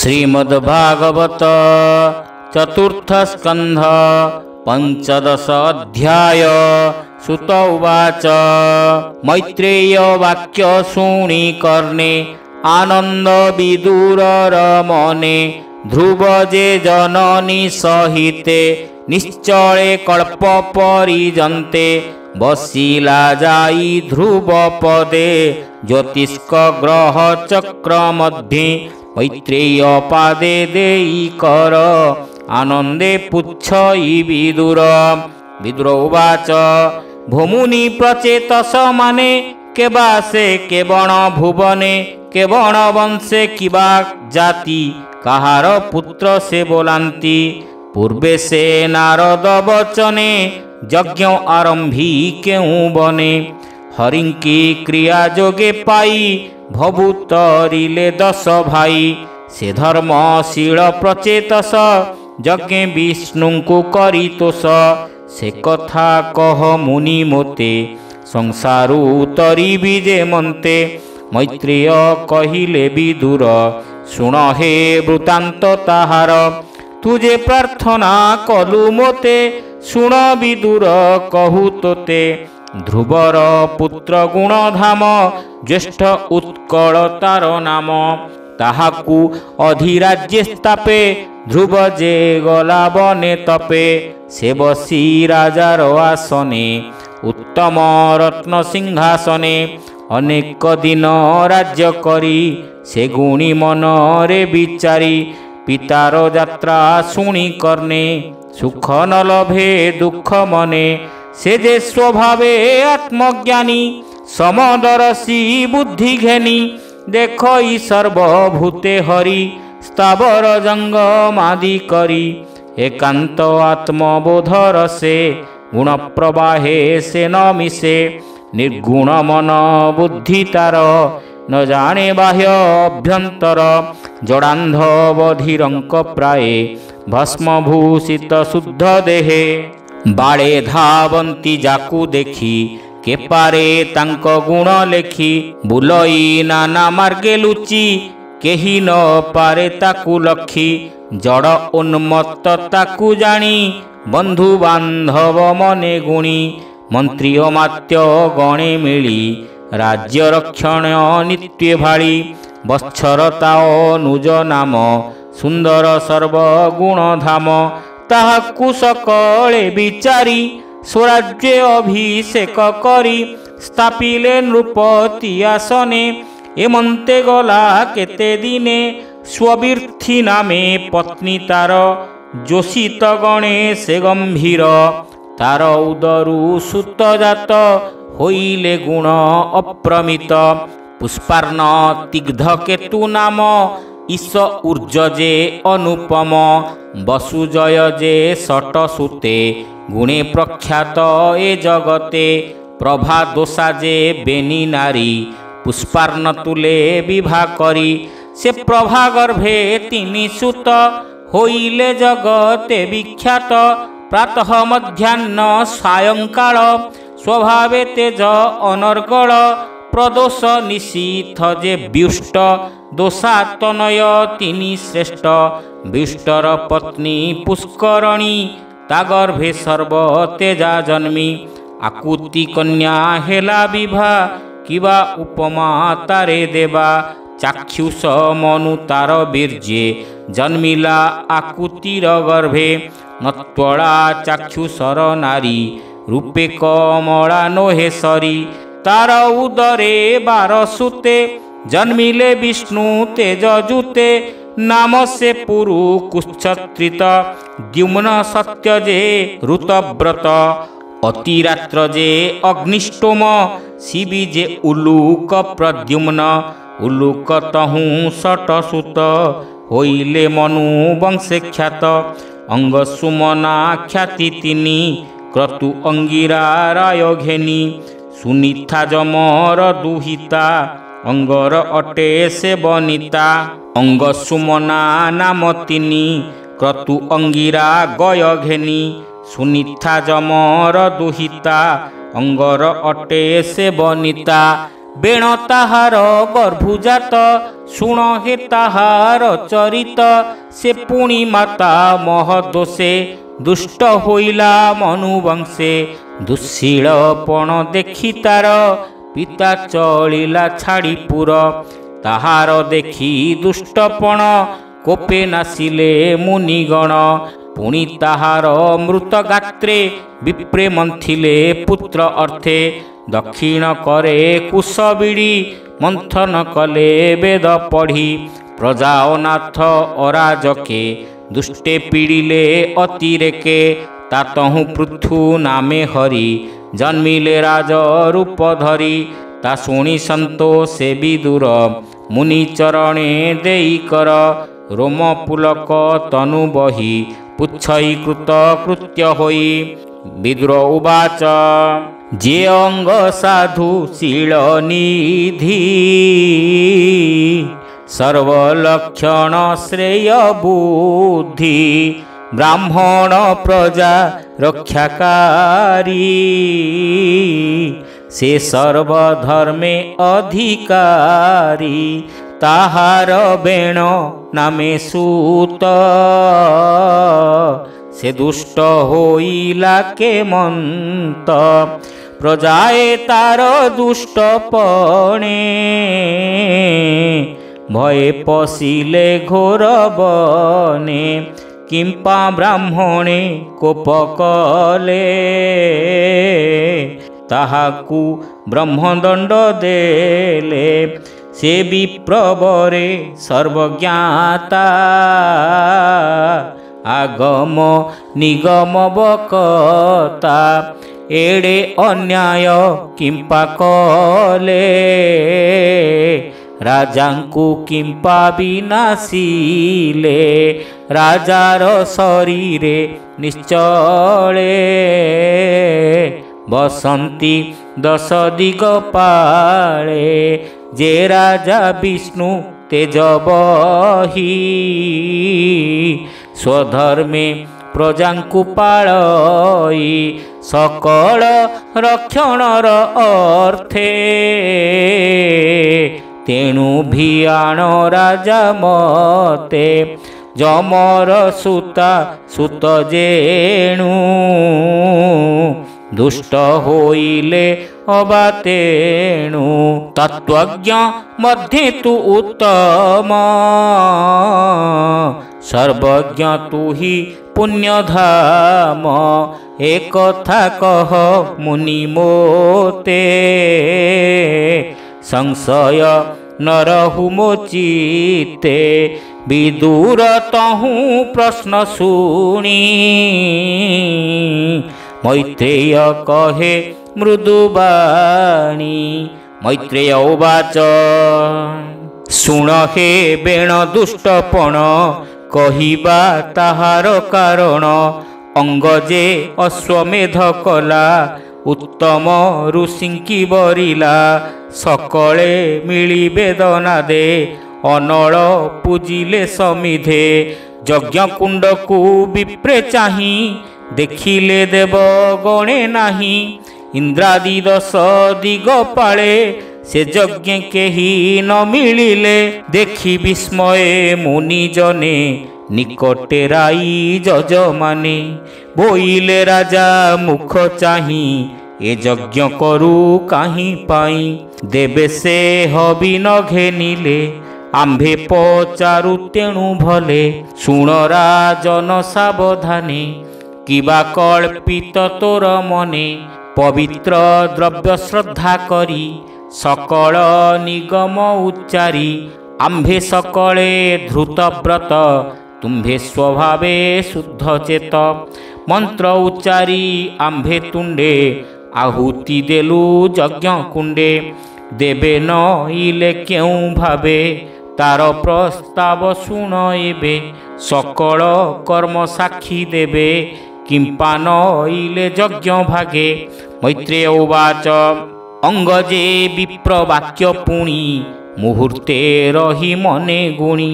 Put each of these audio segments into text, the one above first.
श्रीमद्भागवत चतुर्थ स्कंध पंचदश अध्याय। सुत उवाच मैत्रेय वाक्य शुणी कर्णे आनंद विदुरर मने ध्रुव जे जननी सहिते निश्चले कल्प परिजन्ते बसिला जाई ध्रुव पदे ज्योतिष्क ग्रह चक्र मध्ये मैत्रेय पादे देई कर आनंदे पुच्छई विदुर। विदुर उवाच भूमुनि प्रचेतस माने केबासे केवण भुवने केवण वंशे किबा जाति कहार पुत्र से बोलांती पूर्वे से नारद वचने यज्ञ आरंभी केउ बने हरिंकी क्रिया जोगे पाई भभूतरिले 10 भाई से धर्मशील प्रचेतस यज्ञ विष्णु को करी तोष से कथा कह मुनि मोते संसारु तरी विजे मन्ते। मैत्रेय कहिले विदुर शुण हे वृत्तांत ताहार तुझे प्रार्थना कलु मोते शुण विदुर कहु तोते। ध्रुवर पुत्र गुणधाम ज्येष्ठ उत्कल तार नाम ताहाकु अधिराज्य स्थापे ध्रुव जे गला बने तपे से बसी राजार आसने उत्तम रत्न सिंहासने अनेक दिन राज्य करी से गुणी मन रे विचारी पितार यात्रा शुणी कर्णे सुख न लभे दुख मने से जे स्वभावे आत्मज्ञानी समदरसी बुद्धि घेनी देखई सर्वभूते हरि स्थावर जंगमादि करी एकांत आत्मबोधर से गुण प्रवाहे से न मिसे निर्गुण मन बुद्धि तार न जाने बाह्य अभ्यंतर जड़ांध बधिरंक प्राय भस्मभूषित शुद्ध देहे बाड़े धावंती जाकू देखी केपारे तांक गुण लेखी बुलई नाना मार्गे लुचि केही न पारे ताकू लखी जड़ उन्मत्त ताकू जानी बंधु बांधव मने गुणी मंत्री अमात्य गणे मिली राज्य रक्षण नित्य भाड़ी बत्सरता अनुज नाम सुंदर सर्वगुण धाम ताहाकु सकले विचारी स्वराज्य अभिषेक करी स्थापिले नृपति आसने एमंते गला केते दिने स्वबीर्थी नामे पत्नी तार जोषित गणे से गंभीर तार उदरु सुत जात होइले गुण अप्रमित पुष्पार्ण तिग्ध केतु नाम ईश ऊर्ज जे अनुपम वसुजय जे सट सुते गुणे प्रख्यात ए जगते प्रभा दोषा जे बेनी नारी पुष्पार्ण तुले विभा करी से प्रभा गर्भे तिनि सुत होइले जगते विख्यात प्रातः मध्याह्न सायंकाल स्वभावे तेज अनर्गल प्रदोष निशीथ जे व्युष्ट दोषातनय तिनि श्रेष्ठ विष्टर पत्नी पुष्करणी ता गर्भे सर्व तेजा जन्मी आकुति कन्या हेला विभा किबा उपमा तारे देवा चाक्षुष मनु तार बीर्जे जन्मिला आकुतिर गर्भे नत्वळा चाक्षुषर नारी रूपे कमला नोहे सरी तार उदरे 12 सुते जन्मिले विष्णु तेज जुते नाम से पुरु कुच्छत्रित द्युम्न सत्य जे ऋतव्रत अतिरात्र जे अग्निष्टोम शिवी जे उलूक प्रद्युम्न उलूक तहु सट सुत होइले मनु वंशे ख्यात अंग सुमना ख्याति तिनि क्रतु अंगिरा राय घेनी सुनीथा जमर दुहिता अंगर अटे से बनिता अंग सुमना नाम तिनि क्रतु अंगिरा गय घेनी सुनीथा जमर दुहिता अंगर अटे से बनिता ବେଣ ତାହାର ଗର୍ଭୁଜାତ, ଶୁଣ ହେ ତାହାର ଚରିତ। ସେ ପୁଣି ମାତା ମହଦୋଷେ, ଦୁଷ୍ଟ ହୋଇଲା ମନୁବଂଶେ। ଦୁଃଶୀଳପଣ ଦେଖି ତାର, ପିତା ଚଳିଲା ଛାଡ଼ି ପୁର। ତାହାର ଦେଖି ଦୁଷ୍ଟପଣ, କୋପେ ନାସିଲେ ମୁନିଗଣ। ପୁଣି ତାହାର ମୃତ ଗାତ୍ରେ, ବିପ୍ରେ ମନ୍ଥିଲେ ପୁତ୍ର ଅର୍ଥେ। ଦକ୍ଷିଣ କରେ କୁଶ ବିଡ଼ି, ମନ୍ଥନ କଲେ ବେଦ ପଢ଼ି। ପ୍ରଜା ଅନାଥ ଅରାଜକେ, ଦୁଷ୍ଟେ ପୀଡ଼ିଲେ ଅତିରେକେ। ତାତହୁଁ ପୃଥୁ ନାମେ ହରି, ଜନ୍ମିଲେ ରାଜ ରୂପ ଧରି। ତା ଶୁଣି ସନ୍ତୋଷେ ବିଦୁର, ମୁନି ଚରଣେ ଦେଇ କର। ରୋମ ପୁଲକ ତନୁ ବହି, ପୁଚ୍ଛଇକୃତ କୃତ୍ୟ ହୋଇ। ବିଦୁର ଉବାଚ ଯେ ଅଙ୍ଗ ସାଧୁ ଶୀଳ ନିଧି, ସର୍ବଲକ୍ଷଣ ଶ୍ରେୟ ବୁଦ୍ଧି। ବ୍ରାହ୍ମଣ ପ୍ରଜା ରକ୍ଷାକାରୀ, ସେ ସର୍ବଧର୍ମେ ଅଧିକାରୀ। ତାହାର ବେଣ ନାମେ ସୂତ, ସେ ଦୁଷ୍ଟ ହୋଇଲା କେମନ୍ତ। ପ୍ରଜାଏ ତାର ଦୁଷ୍ଟପଣେ, ଭୟେ ପଶିଲେ ଘୋର ବନେ। କିମ୍ପା ବ୍ରାହ୍ମଣେ କୋପ କଲେ, ତାହାକୁ ବ୍ରହ୍ମଦଣ୍ଡ ଦେଲେ। ସେ ବିପ୍ରବରେ ସର୍ବଜ୍ଞାତା, ଆଗମ ନିଗମ ବକତା। ଏଡ଼େ ଅନ୍ୟାୟ କିମ୍ପା କଲେ, ରାଜାଙ୍କୁ କିମ୍ପା ବିନାଶିଲେ। ରାଜାର ଶରୀରେ ନିଶ୍ଚଳେ, ବସନ୍ତି ଦଶ ଦିଗପାଳେ। ଯେ ରାଜା ବିଷ୍ଣୁ ତେଜ ବହି, ସ୍ୱଧର୍ମେ ପ୍ରଜାଙ୍କୁ ପାଳଇ। ସକଳ ରକ୍ଷଣର ଅର୍ଥେ, ତେଣୁ ଭିଆଣ ରାଜା ମତେ। ଯମର ସୂତା ସୁତ ଯେଣୁ, ଦୁଷ୍ଟ ହୋଇଲେ ଅବା ତେଣୁ। ତତ୍ତ୍ୱଜ୍ଞ ମଧ୍ୟେ ତୁ ଉତ୍ତମ, ସର୍ବଜ୍ଞ ତୁ ହି ପୁଣ୍ୟଧାମ। ଏକଥା କହ ମୁନି ମୋତେ, ସଂଶୟ ନ ରହୁ ମୋ ଚିତ୍ତେ। ବିଦୁର ତହୁଁ ପ୍ରଶ୍ନ ଶୁଣି, ମୈତ୍ରେୟ କହେ ମୃଦୁବାଣୀ। ମୈତ୍ରେୟ ଉବାଚ ଶୁଣ ହେ ବେଣ ଦୁଷ୍ଟପଣ, କହିବା ତାହାର କାରଣ। ଅଙ୍ଗ ଯେ ଅଶ୍ୱମେଧ କଲା, ଉତ୍ତମ ଋଷିଙ୍କି ବରିଲା। ସକଳେ ମିଳି ବେଦନା ଦେ, ଅନଳ ପୂଜିଲେ ସମିଧେ। ଯଜ୍ଞକୁଣ୍ଡକୁ ବିପ୍ରେ ଚାହିଁ, ଦେଖିଲେ ଦେବ ଗଣେ ନାହିଁ। ଇନ୍ଦ୍ରାଦି ଦଶ ଦିଗପାଳେ, ସେ ଯଜ୍ଞେ କେହି ନ ମିଳିଲେ। ଦେଖି ବିସ୍ମୟେ ମୁନି ଜନେ, ନିକଟେ ରାଇ ଯଜମାନେ। ବୋଇଲେ ରାଜା ମୁଖ ଚାହିଁ, ଏ ଯଜ୍ଞ କରୁ କାହିଁ ପାଇଁ। ଦେବେ ସେ ହବି ନ ଘେନିଲେ, ଆମ୍ଭେ ପଚାରୁ ତେଣୁ ଭଲେ। ଶୁଣ ରାଜନ ସାବଧାନେ, କିବା କଳ୍ପିତ ତୋର ମନେ। ପବିତ୍ର ଦ୍ରବ୍ୟ ଶ୍ରଦ୍ଧା କରି, ସକଳ ନିଗମ ଉଚ୍ଚାରି। ଆମ୍ଭେ ସକଳେ ଧୃତବ୍ରତ, ତୁମ୍ଭେ ସ୍ୱଭାବେ ଶୁଦ୍ଧ ଚେତ। ମନ୍ତ୍ର ଉଚ୍ଚାରି ଆମ୍ଭେ ତୁଣ୍ଡେ, ଆହୁତି ଦେଲୁ ଯଜ୍ଞ କୁଣ୍ଡେ। ଦେବେ ନଇଲେ କେଉଁ ଭାବେ, ତାର ପ୍ରସ୍ତାବ ଶୁଣ ଏବେ। ସକଳ କର୍ମ ସାକ୍ଷୀ ଦେବେ, କିମ୍ପା ନଇଲେ ଯଜ୍ଞ ଭାଗେ। ମୈତ୍ରେୟ ଉବାଚ ଅଙ୍ଗ ଯେ ବିପ୍ର ବାକ୍ୟ ପୁଣି, ମୁହୂର୍ତ୍ତେ ରହି ମନେ ଗୁଣି।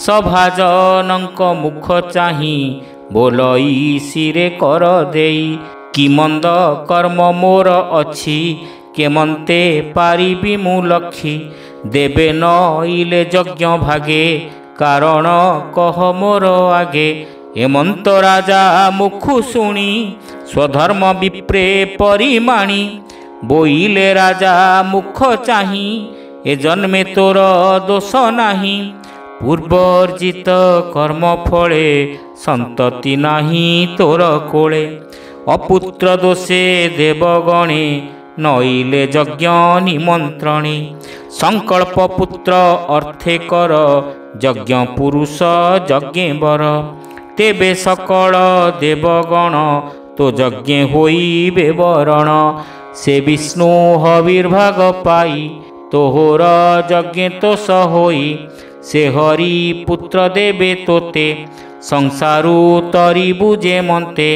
ସଭାଜନଙ୍କ ମୁଖ ଚାହିଁ, ବୋଲଇ ଶିରେ କର ଦେଇ। କି ମନ୍ଦ କର୍ମ ମୋର ଅଛି, କେମନ୍ତେ ପାରିବି ମୁଁ ଲକ୍ଷୀ ଦେବେ ନଇଲେ ଯଜ୍ଞ ଭାଗେ କାରଣ କହ ମୋର ଆଗେ। ଏମନ୍ତ ରାଜା ମୁଖୁ ଶୁଣି ସ୍ୱଧର୍ମ ବିପ୍ରେ ପରିମାଣି ବୋଇଲେ ରାଜା ମୁଖ ଚାହିଁ ଏ ଜନ୍ମେ ତୋର ଦୋଷ ନାହିଁ। ପୂର୍ବର୍ଜିତ କର୍ମ ଫଳେ ସନ୍ତତି ନାହିଁ ତୋର କୋଳେ ଅପୁତ୍ର ଦୋଷେ ଦେବଗଣେ ନଇଲେ ଯଜ୍ଞ ନିମନ୍ତ୍ରଣେ। ସଂକଳ୍ପ ପୁତ୍ର ଅର୍ଥେ କର ଯଜ୍ଞ ପୁରୁଷ ଯଜ୍ଞେ ବର ତେବେ ସକଳ ଦେବଗଣ ତୋ ଯଜ୍ଞେ ହୋଇବେ ବରଣ। ସେ ବିଷ୍ଣୁ ହବିର୍ଭାଗ ପାଇ ତୋହର ଯଜ୍ଞେ ତୋଷ ହୋଇ ସେ ହରି ପୁତ୍ର ଦେବେ ତୋତେ ସଂସାରୁ ତରିବୁ ଯେ ମନ୍ତେ।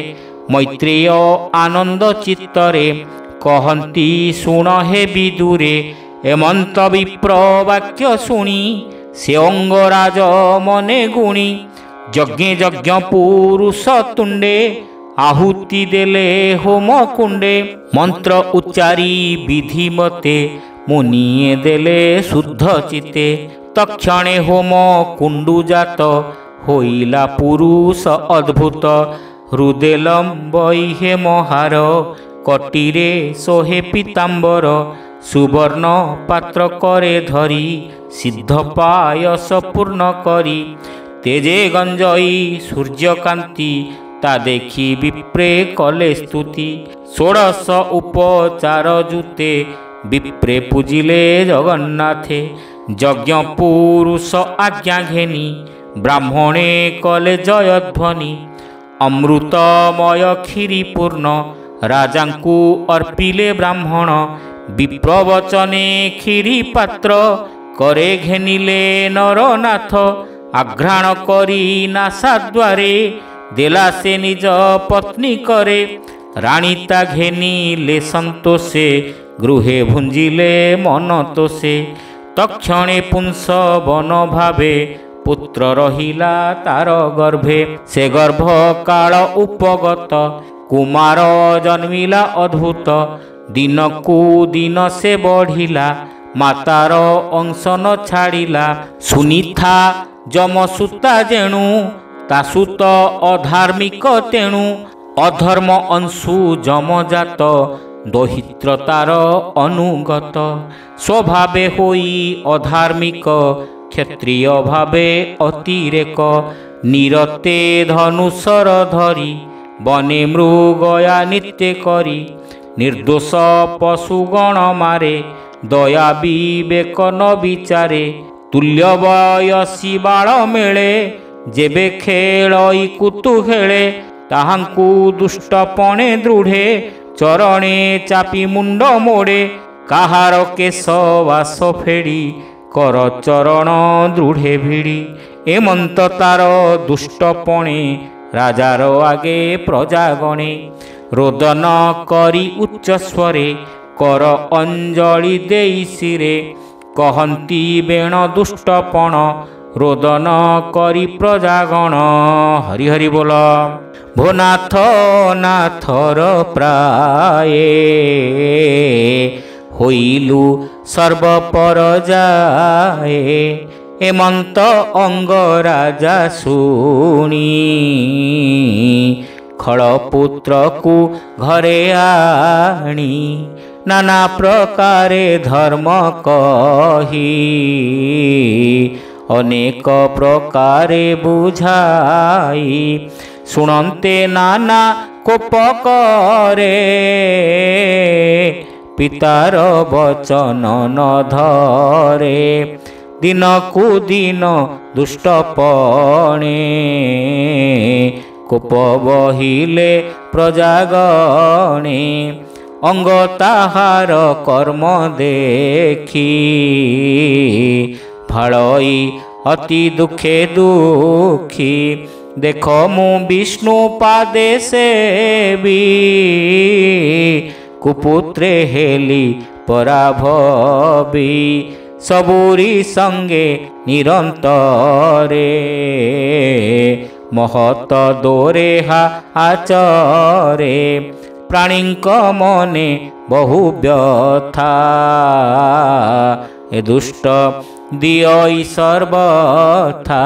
ମୈତ୍ରେୟ ଆନନ୍ଦ ଚିତ୍ତରେ କହନ୍ତି ଶୁଣ ହେ ବିଦୁରେ ଏମନ୍ତ ବିପ୍ର ବାକ୍ୟ ଶୁଣି ସେ ଅଙ୍ଗରାଜ ମନେ ଗୁଣି ଯଜ୍ଞେ ଯଜ୍ଞ ପୁରୁଷ ତୁଣ୍ଡେ ଆହୁତି ଦେଲେ ହୋମ କୁଣ୍ଡେ। ମନ୍ତ୍ର ଉଚ୍ଚାରି ବିଧି ମତେ ମୁନିଏ ଦେଲେ ଶୁଦ୍ଧ ଚିତେ ତକ୍ଷଣେ ହୋମ କୁଣ୍ଡୁ ଜାତ ହୋଇଲା ପୁରୁଷ ଅଦ୍ଭୁତ। ହୃଦେ ଲମ୍ବଇ ହେମହାର କଟିରେ ଶୋହେ ପୀତାମ୍ବର ସୁବର୍ଣ୍ଣ ପାତ୍ର କରେ ଧରି ସିଦ୍ଧ ପାୟସ ପୂର୍ଣ୍ଣ କରି ତେଜେ ଗଞ୍ଜଇ ସୂର୍ଯ୍ୟକାନ୍ତି ତା ଦେଖି ବିପ୍ରେ କଲେ ସ୍ତୁତି। ଷୋଡ଼ଶ ଉପଚାର ଜୁତେ ବିପ୍ରେ ପୂଜିଲେ ଜଗନ୍ନାଥେ ଯଜ୍ଞ ପୁରୁଷ ଆଜ୍ଞା ଘେନି ବ୍ରାହ୍ମଣେ କଲେ ଜୟଧ୍ୱନି। ଅମୃତମୟ କ୍ଷୀରି ପୂର୍ଣ୍ଣ ରାଜାଙ୍କୁ ଅର୍ପିଲେ ବ୍ରାହ୍ମଣ ବିପ୍ରବଚନେ କ୍ଷୀରି ପାତ୍ର करे घेनिले नरनाथ आघ्राण करी नासाद्वारे देला से निज पत्नी करे राणीता घेनिले संतोषे गृहे भुंजिले मन तोषे तक्षणे पुंस वन भावे पुत्र रहिला तार गर्भे से गर्भ काल उपगत कुमार जन्मिला अद्भुत दिन कु दिन से बढ़िला मातार अंश न छाड़िला सुनीथा जमसूता जेणु तासुत अधार्मिक तेणु अधर्म अंशु जमजात दहित्र तार अनुगत स्वभावे होई अधार्मिक क्षत्रिय भावे अतिरेक निरते धनुषर धरी बने मृगया नित्य करी निर्दोष पशुगण मारे दया विवेक न विचारे तुल्य बयसी बाळ मेले जेबे खेलई कुतुहेले ताहांकु दुष्टपणे दृढ़े चरणे चापी मुंड मोड़े काहार केश वास फेड़ी कर चरण दृढ़े भिड़ी एमंत तार दुष्टपणे राजार आगे प्रजागणे रोदन करी उच्च स्वरे कर अंजलि देई सिरे कहंती बेण दुष्टपण रोदन करी प्रजागण हरि हरि बोल भोनाथ नाथर प्राये होइलु सर्वपर जाए एमंत अंग राजा सुनी खलपुत्र को घरे आनी नाना प्रकारे धर्म कही अनेक प्रकारे बुझाई सुनते नाना कोप करे पितार वचन न धरे दिन कु दिन दुष्टपणे कोप बहिले प्रजागणे अंग ताहार कर्म देखी भालई अति दुखे दुखी देख मु विष्णु पादे सेवी कुपुत्रे हेली पराभवी सबुरी संगे निरंतरे महत दोरे हा आचरे प्राणीଙ୍କ मने बहु व्यथा ए दुष्ट दिय सर्वथा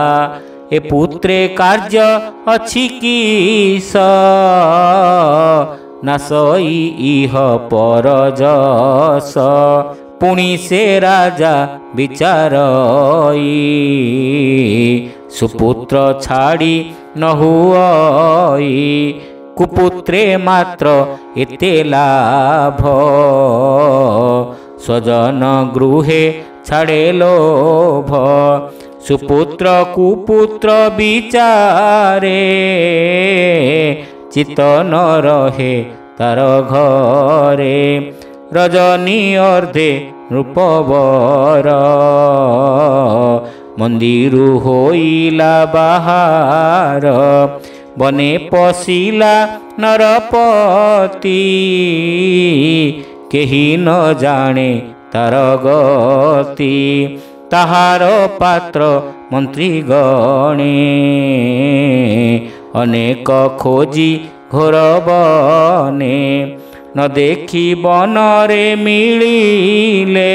ए पुत्रे कार्य अछि किस नासई इह परजस पुणी से राजा विचारई सुपुत्र छाड़ी न हुई कुपुत्रे मात्र एते लाभ स्वजन गृहे छाड़े लोभ सुपुत्र कुपुत्र विचारे चित्त न रहे तार घरे रजनी अर्धे नृपवर मंदिरु होइला बाहार बने पशिला नरपति केही न जाने तार गति ताहार पात्र मंत्री गणे अनेक खोजी घोर बने न देखी बनरे मिलिले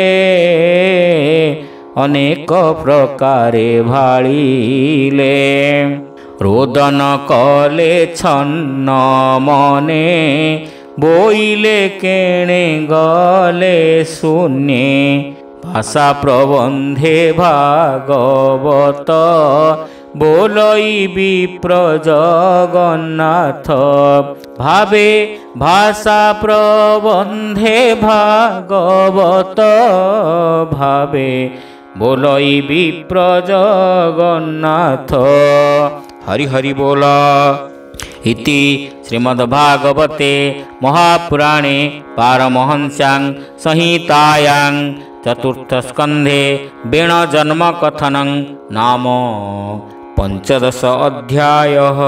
अनेक प्रकारे भाळिले रोदन कले छन्न मने बोइले केणे गले शून्ये भाषा प्रबंधे भागवत बोलई विप्र जगन्नाथ भावे भाषा प्रबंधे भागवत भावे बोलई विप्र जगन्नाथ हरि हरि बोल। इति श्रीमद्भागवते महापुराणे पारमहंस्यां संहितायां चतुर्थस्कन्धे वेणजन्मकथनं नाम 15 अध्यायः।